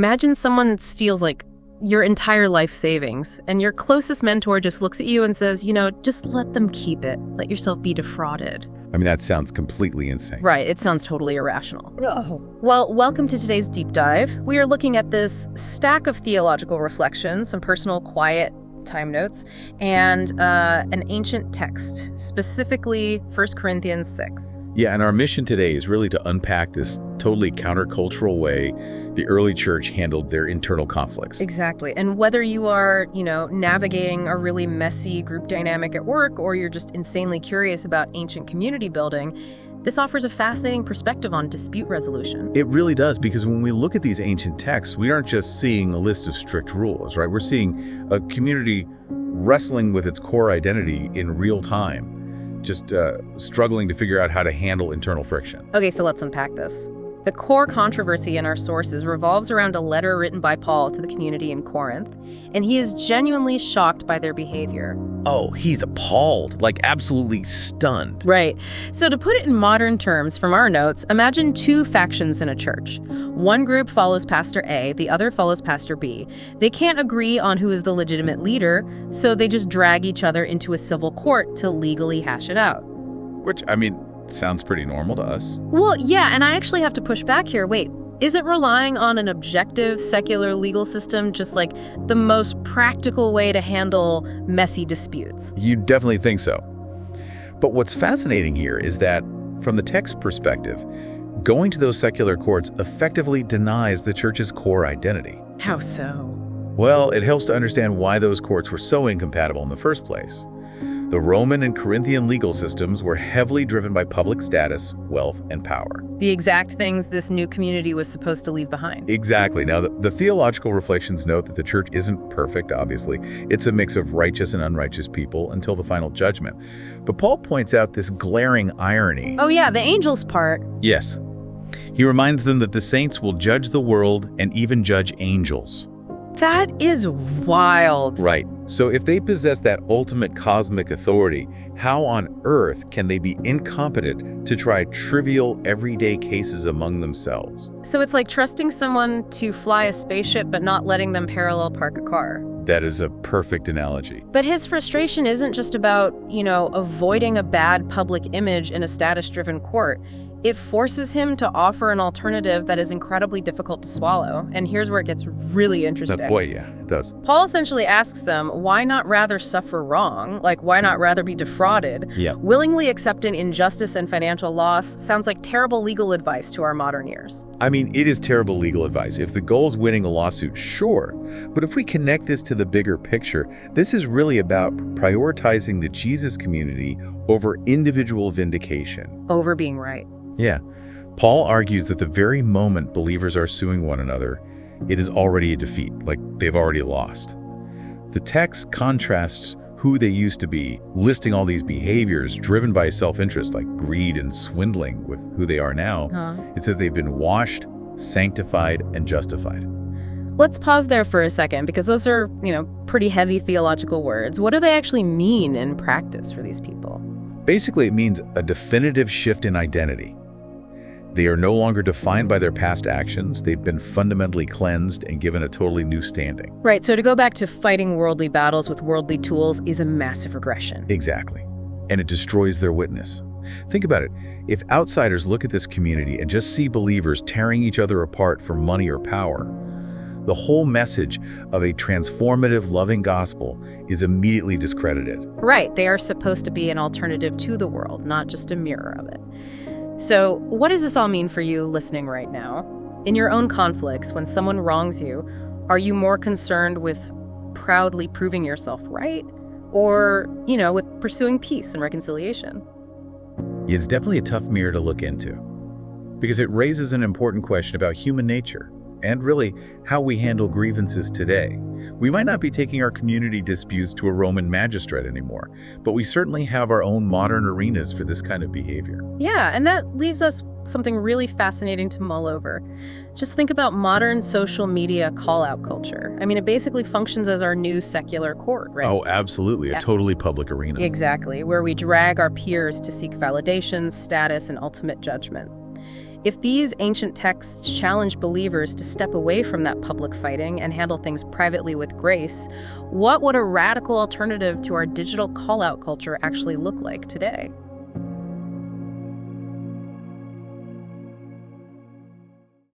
Imagine someone steals, like, your entire life savings, and your closest mentor just looks at you and says, just let them keep it. Let yourself be defrauded. I mean, that sounds completely insane. Right, it sounds totally irrational. Oh. Well, welcome to today's deep dive. We are looking at this stack of theological reflections, some personal quiet time notes, and an ancient text, specifically 1 Corinthians 6. Yeah, and our mission today is really to unpack this totally countercultural way the early church handled their internal conflicts. Exactly. And whether you are, navigating a really messy group dynamic at work, or you're just insanely curious about ancient community building, this offers a fascinating perspective on dispute resolution. It really does, because when we look at these ancient texts, we aren't just seeing a list of strict rules, right? We're seeing a community wrestling with its core identity in real time, just struggling to figure out how to handle internal friction. Okay, so let's unpack this. The core controversy in our sources revolves around a letter written by Paul to the community in Corinth, and he is genuinely shocked by their behavior. Oh, he's appalled, like absolutely stunned. Right. So to put it in modern terms from our notes, imagine two factions in a church. One group follows Pastor A, the other follows Pastor B. They can't agree on who is the legitimate leader, so they just drag each other into a civil court to legally hash it out. Which, sounds pretty normal to us. Well, yeah, and I actually have to push back here. Wait, is it relying on an objective, secular legal system just like the most practical way to handle messy disputes? You definitely think so. But what's fascinating here is that, from the text perspective, going to those secular courts effectively denies the church's core identity. How so? Well, it helps to understand why those courts were so incompatible in the first place. The Roman and Corinthian legal systems were heavily driven by public status, wealth, and power. The exact things this new community was supposed to leave behind. Exactly. Now, the theological reflections note that the church isn't perfect, obviously. It's a mix of righteous and unrighteous people until the final judgment. But Paul points out this glaring irony. Oh yeah, the angels part. Yes. He reminds them that the saints will judge the world and even judge angels. That is wild. Right. So if they possess that ultimate cosmic authority, how on earth can they be incompetent to try trivial, everyday cases among themselves? So it's like trusting someone to fly a spaceship but not letting them parallel park a car. That is a perfect analogy. But his frustration isn't just about, avoiding a bad public image in a status-driven court. It forces him to offer an alternative that is incredibly difficult to swallow. And here's where it gets really interesting. Boy, yeah, it does. Paul essentially asks them, why not rather suffer wrong? Like, why not rather be defrauded? Yeah. Willingly accepting injustice and financial loss sounds like terrible legal advice to our modern ears. It is terrible legal advice. If the goal is winning a lawsuit, sure. But if we connect this to the bigger picture, this is really about prioritizing the Jesus community over individual vindication. Over being right. Yeah. Paul argues that the very moment believers are suing one another, it is already a defeat, like they've already lost. The text contrasts who they used to be, listing all these behaviors driven by self-interest like greed and swindling with who they are now. It says they've been washed, sanctified, and justified. Let's pause there for a second, because those are, pretty heavy theological words. What do they actually mean in practice for these people? Basically, it means a definitive shift in identity. They are no longer defined by their past actions. They've been fundamentally cleansed and given a totally new standing. Right, so to go back to fighting worldly battles with worldly tools is a massive regression. Exactly. And it destroys their witness. Think about it. If outsiders look at this community and just see believers tearing each other apart for money or power, the whole message of a transformative, loving gospel is immediately discredited. Right, they are supposed to be an alternative to the world, not just a mirror of it. So what does this all mean for you listening right now? In your own conflicts, when someone wrongs you, are you more concerned with proudly proving yourself right? Or, with pursuing peace and reconciliation? It's definitely a tough mirror to look into, because it raises an important question about human nature and really how we handle grievances today. We might not be taking our community disputes to a Roman magistrate anymore, but we certainly have our own modern arenas for this kind of behavior. Yeah, and that leaves us something really fascinating to mull over. Just think about modern social media call-out culture. It basically functions as our new secular court, right? Oh, absolutely. A totally public arena. Exactly, where we drag our peers to seek validations, status, and ultimate judgment. If these ancient texts challenge believers to step away from that public fighting and handle things privately with grace, what would a radical alternative to our digital call-out culture actually look like today?